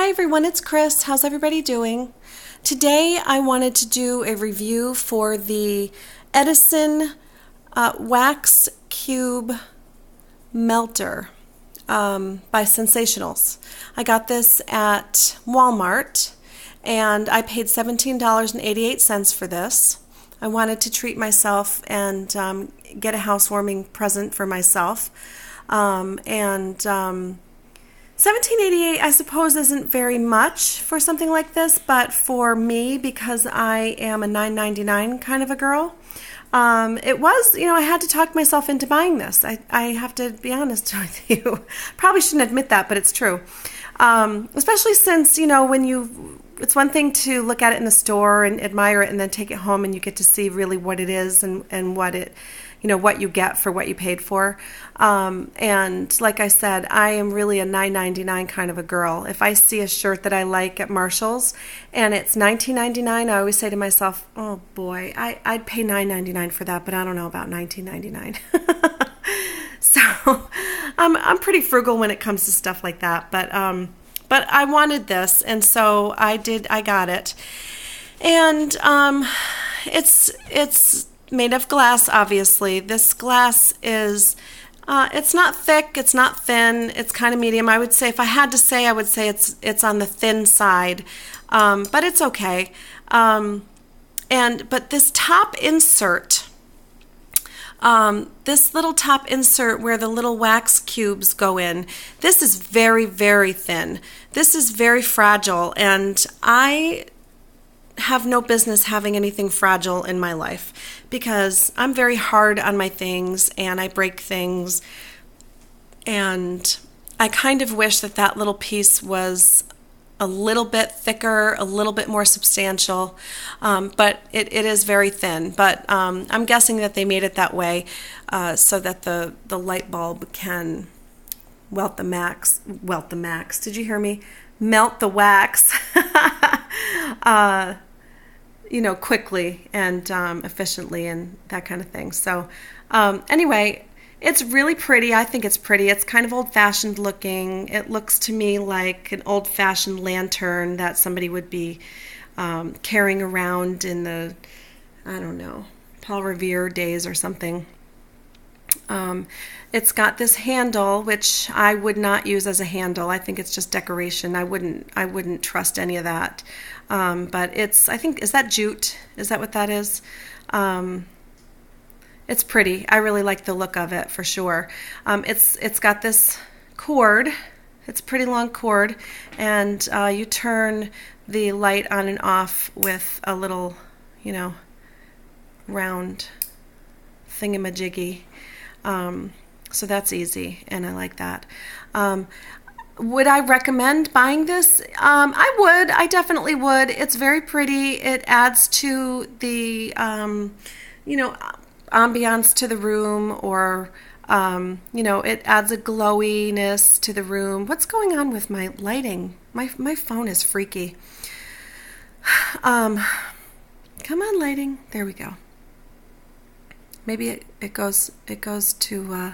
Hi everyone, it's Chris. How's everybody doing? Today I wanted to do a review for the Edison Wax Cube Melter by ScentSationals. I got this at Walmart and I paid $17.88 for this. I wanted to treat myself and get a housewarming present for myself. $17.88 I suppose isn't very much for something like this, but for me, because I am a $9.99 kind of a girl, it was, I had to talk myself into buying this. I have to be honest with you. Probably shouldn't admit that, but it's true. Especially since, it's one thing to look at it in the store and admire it and then take it home and you get to see really what it is and what it, what you get for what you paid for. And like I said, I am really a $9.99 kind of a girl. If I see a shirt that I like at Marshall's and it's $19.99, I always say to myself, oh boy, I'd pay $9.99 for that, but I don't know about $19.99. So I'm pretty frugal when it comes to stuff like that. But I wanted this, and so I got it. And it's made of glass, obviously. This glass is, it's not thick, it's not thin, it's kind of medium. I would say, if I had to say, I would say it's on the thin side, but it's okay. But this top insert, this little top insert where the little wax cubes go in, this is very, very thin. This is very fragile, and I have no business having anything fragile in my life because I'm very hard on my things and I break things, and I kind of wish that little piece was a little bit thicker, a little bit more substantial, but it is very thin. But I'm guessing that they made it that way so that the light bulb can melt the wax. Did you hear me? Melt the wax. Quickly and efficiently and that kind of thing. So anyway, it's really pretty. I think it's pretty. It's kind of old-fashioned looking. It looks to me like an old-fashioned lantern that somebody would be carrying around in the, I don't know, Paul Revere days or something. It's got this handle, which I would not use as a handle. I think it's just decoration. I wouldn't trust any of that. But I think, is that jute? Is that what that is? It's pretty. I really like the look of it for sure. It's got this cord. It's a pretty long cord, and you turn the light on and off with a little, round thingamajiggy. So that's easy, and I like that. Would I recommend buying this? I would. I definitely would. It's very pretty. It adds to the, ambiance to the room, or, it adds a glowiness to the room. What's going on with my lighting? My phone is freaky. Come on, lighting. There we go. Maybe it goes to,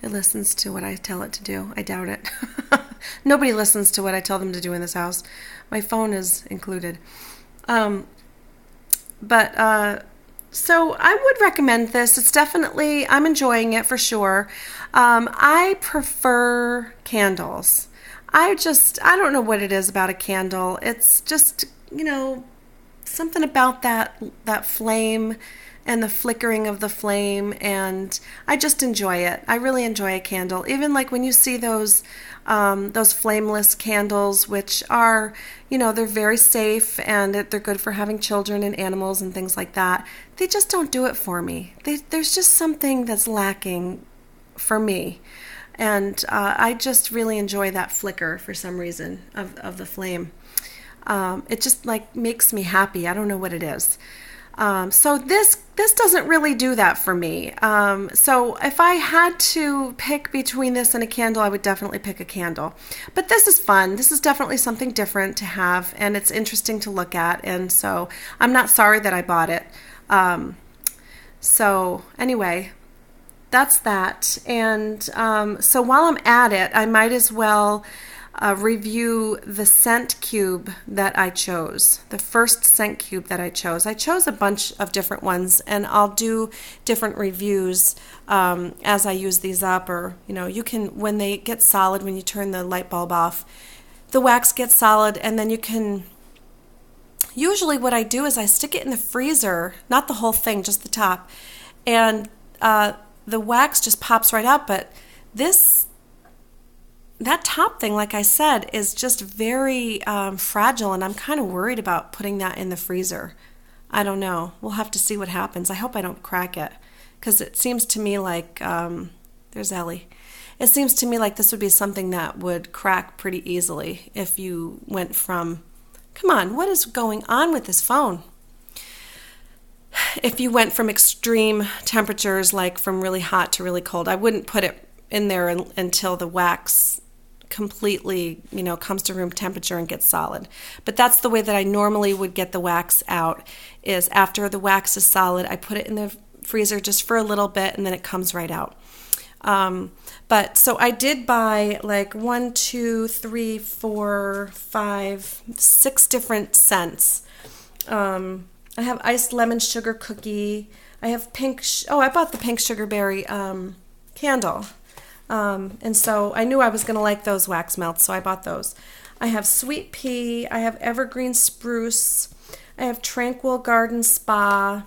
it listens to what I tell it to do. I doubt it. Nobody listens to what I tell them to do in this house. My phone is included. So I would recommend this. It's definitely, I'm enjoying it for sure. I prefer candles. I don't know what it is about a candle. It's just, something about that flame and the flickering of the flame, and I just enjoy it. I really enjoy a candle. Even like when you see those flameless candles, which are, they're very safe and they're good for having children and animals and things like that. They just don't do it for me. There's just something that's lacking for me. And I just really enjoy that flicker for some reason of the flame. It just makes me happy. I don't know what it is. So this doesn't really do that for me. So if I had to pick between this and a candle, I would definitely pick a candle. But this is fun. This is definitely something different to have, and it's interesting to look at. And so I'm not sorry that I bought it. So anyway, that's that. And so while I'm at it, I might as well review the scent cube that I chose, the first scent cube that I chose. I chose a bunch of different ones, and I'll do different reviews as I use these up, or you can, when they get solid, when you turn the light bulb off, the wax gets solid, and then you can, usually what I do is I stick it in the freezer, not the whole thing, just the top, and the wax just pops right out, but that top thing, like I said, is just very fragile, and I'm kind of worried about putting that in the freezer. I don't know. We'll have to see what happens. I hope I don't crack it, because it seems to me like, there's Ellie. It seems to me like this would be something that would crack pretty easily if you went from, come on, what is going on with this phone? If you went from extreme temperatures, like from really hot to really cold, I wouldn't put it in there until the wax completely, comes to room temperature and gets solid. But that's the way that I normally would get the wax out, is after the wax is solid, I put it in the freezer just for a little bit, and then it comes right out. But so I did buy like 1, 2, 3, 4, 5, 6 different scents. I have iced lemon sugar cookie. I have I bought the pink sugar berry candle. And so I knew I was going to like those wax melts, so I bought those. I have sweet pea. I have evergreen spruce. I have tranquil garden spa.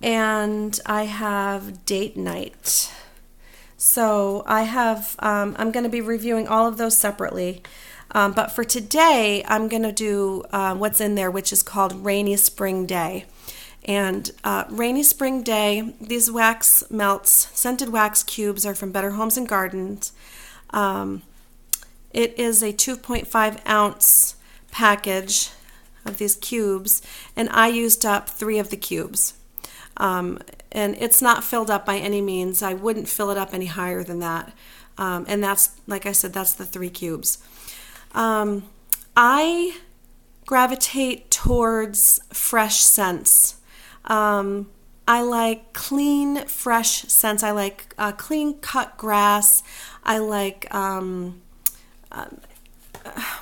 And I have date night. So I have, I'm going to be reviewing all of those separately. But for today, I'm going to do what's in there, which is called Rainy Spring Day. And Rainy Spring Day, these wax melts, scented wax cubes, are from Better Homes and Gardens. It is a 2.5 ounce package of these cubes, and I used up 3 of the cubes. And it's not filled up by any means. I wouldn't fill it up any higher than that. And that's, like I said, that's the 3 cubes. I gravitate towards fresh scents. I like clean, fresh scents. I like clean cut grass. I like,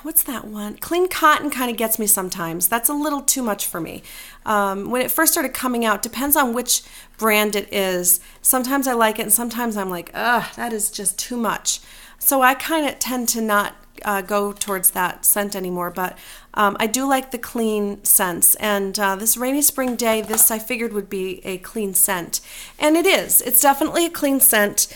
what's that one? Clean cotton kind of gets me sometimes. That's a little too much for me. When it first started coming out, depends on which brand it is. Sometimes I like it, and sometimes I'm like, ugh, that is just too much. So I kind of tend to not go towards that scent anymore, but I do like the clean scents, and this Rainy Spring Day, this I figured would be a clean scent, and it is. It's definitely a clean scent.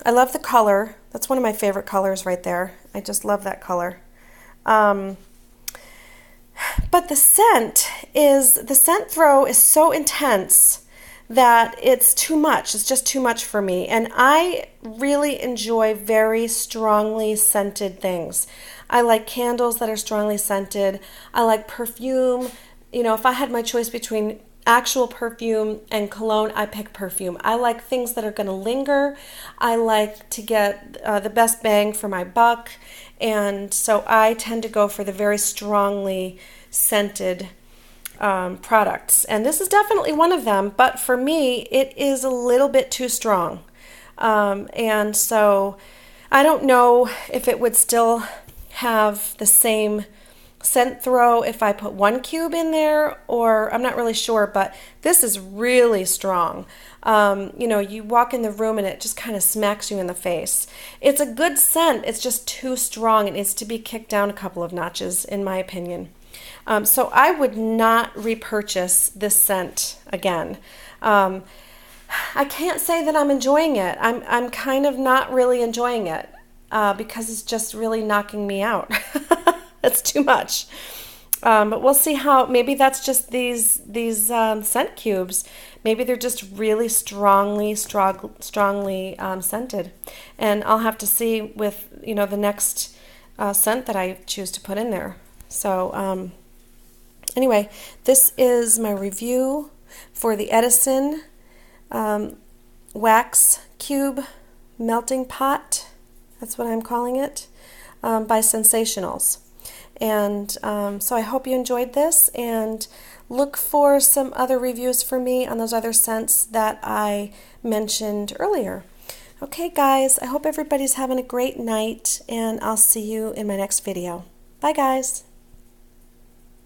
I love the color. That's one of my favorite colors right there. I just love that color. But the scent throw is so intense that it's too much. It's just too much for me. And I really enjoy very strongly scented things. I like candles that are strongly scented. I like perfume. If I had my choice between actual perfume and cologne, I pick perfume. I like things that are going to linger. I like to get the best bang for my buck. And so I tend to go for the very strongly scented products, and this is definitely one of them, but for me it is a little bit too strong, and so I don't know if it would still have the same scent throw if I put 1 cube in there, or I'm not really sure, but this is really strong. You walk in the room and it just kind of smacks you in the face. It's a good scent, it's just too strong. It needs to be kicked down a couple of notches, in my opinion. So I would not repurchase this scent again. I can't say that I'm enjoying it. I'm kind of not really enjoying it because it's just really knocking me out. It's too much. But we'll see how. Maybe that's just these scent cubes. Maybe they're just really strongly scented, and I'll have to see with the next scent that I choose to put in there. So. Anyway, this is my review for the Edison Wax Cube Melting Pot. That's what I'm calling it, by ScentSationals. And so I hope you enjoyed this, and look for some other reviews for me on those other scents that I mentioned earlier. Okay, guys, I hope everybody's having a great night, and I'll see you in my next video. Bye, guys.